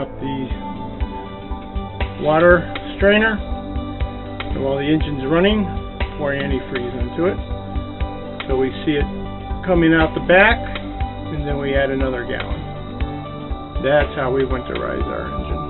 up the water strainer. So while the engine's running, pour antifreeze into it. So we see it coming out the back, and then we add another gallon. That's how we winterize our engine.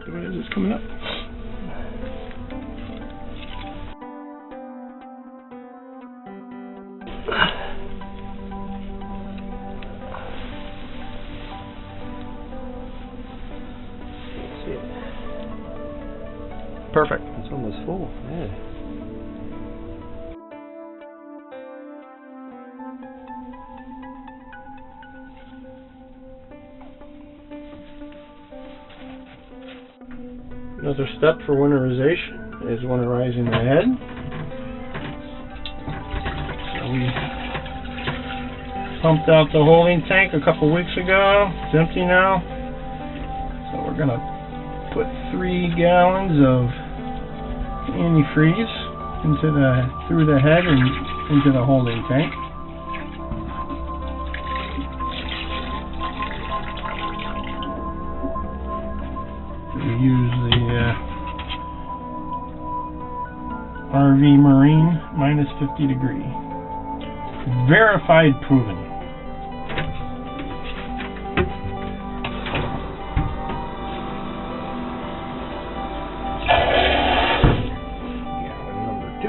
What is this coming up? See it. Perfect. It's almost full. Yeah. Another step for winterization is winterizing the head. So we pumped out the holding tank a couple weeks ago. It's empty now. So we're going to put 3 gallons of antifreeze through the head and into the holding tank. We use the RV Marine minus 50 degree. Verified, proven. Gallon number 2.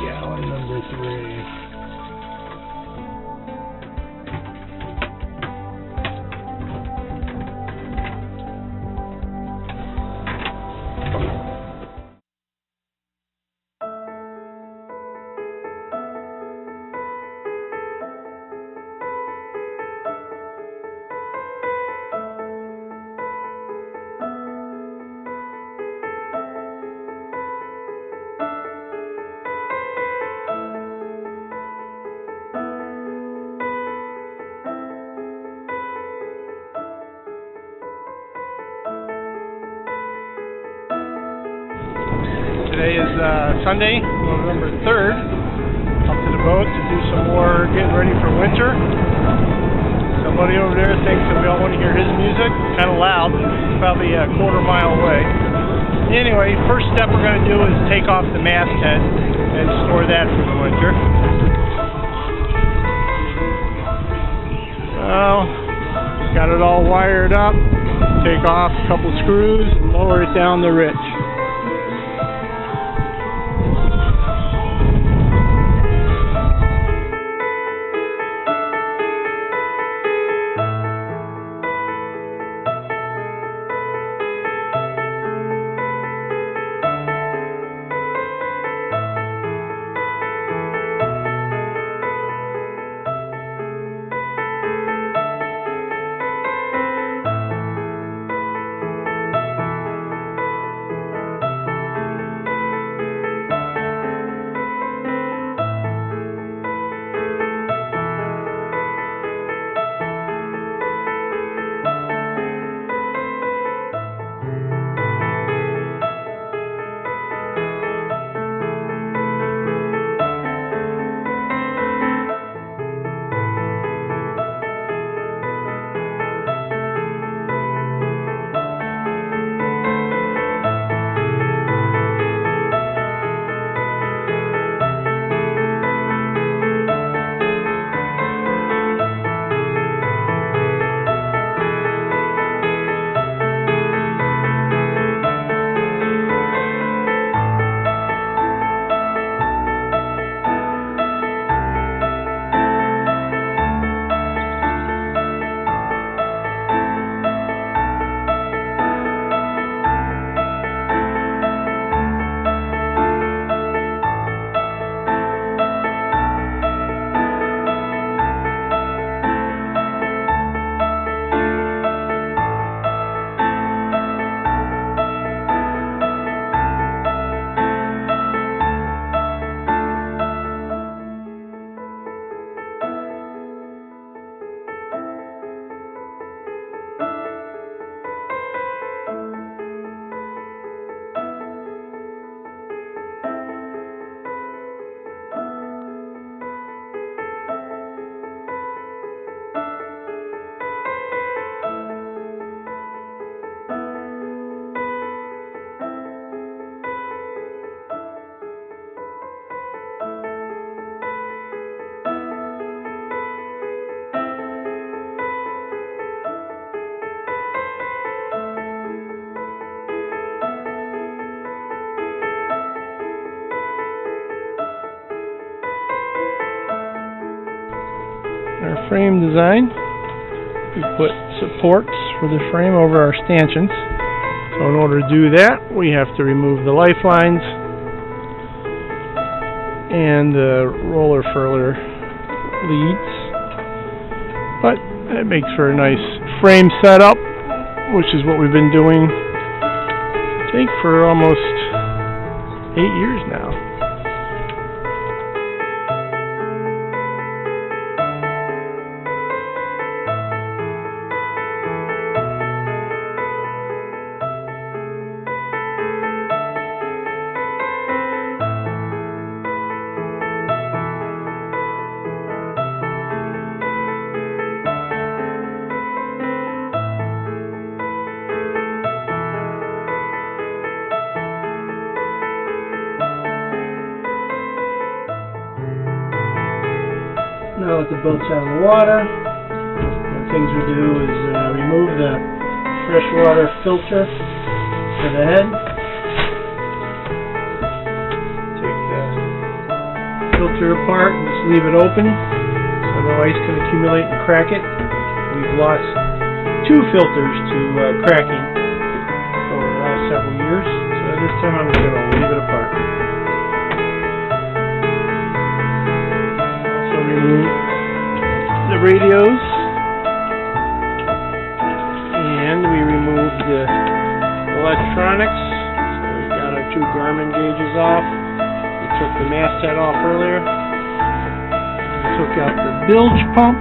Gallon number 3. Today is Sunday, November 3rd. Up to the boat to do some more getting ready for winter. Somebody over there thinks that we all want to hear his music. Kind of loud. It's probably a quarter-mile away. Anyway, first step we're going to do is take off the masthead and store that for the winter. Well, got it all wired up. Take off a couple screws and lower it down the ridge. frame design. We put supports for the frame over our stanchions. So in order to do that, we have to remove the lifelines and the roller furler leads. But it makes for a nice frame setup, which is what we've been doing, I think, for almost 8 years now. Now that the boat's out of the water, one of the things we do is remove the freshwater filter for the head. Take the filter apart and just leave it open so no ice can accumulate and crack it. We've lost 2 filters to cracking over the last several years, so this time I'm going to leave it apart. Remove the radios, and we remove the electronics. So we got our 2 Garmin gauges off. We took the masthead off earlier. We took out the bilge pump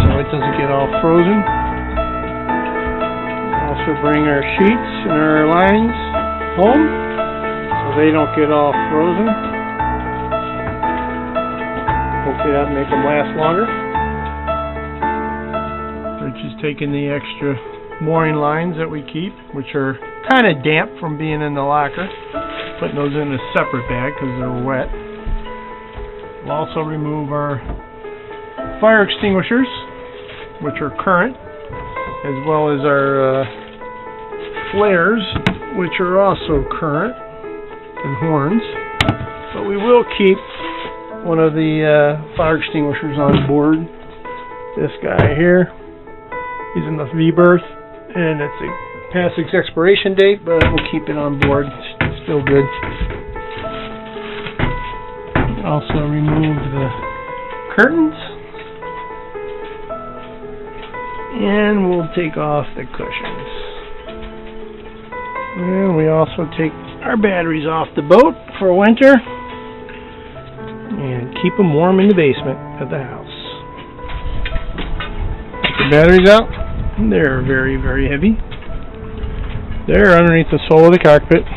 so it doesn't get all frozen. We also bring our sheets and our lines home so they don't get all frozen. Hopefully that'll make them last longer. Rich is taking the extra mooring lines that we keep, which are kind of damp from being in the locker, putting those in a separate bag because they're wet. We'll also remove our fire extinguishers, which are current, as well as our flares, which are also current, and horns. But we will keep one of the fire extinguishers on board. This guy here, he's in the V-berth, and it's past its expiration date, but we'll keep it on board. It's still good. Also remove the curtains, and we'll take off the cushions. And we also take our batteries off the boat for winter and keep them warm in the basement of the house. Take the batteries out. They're very, very heavy. They're underneath the sole of the cockpit.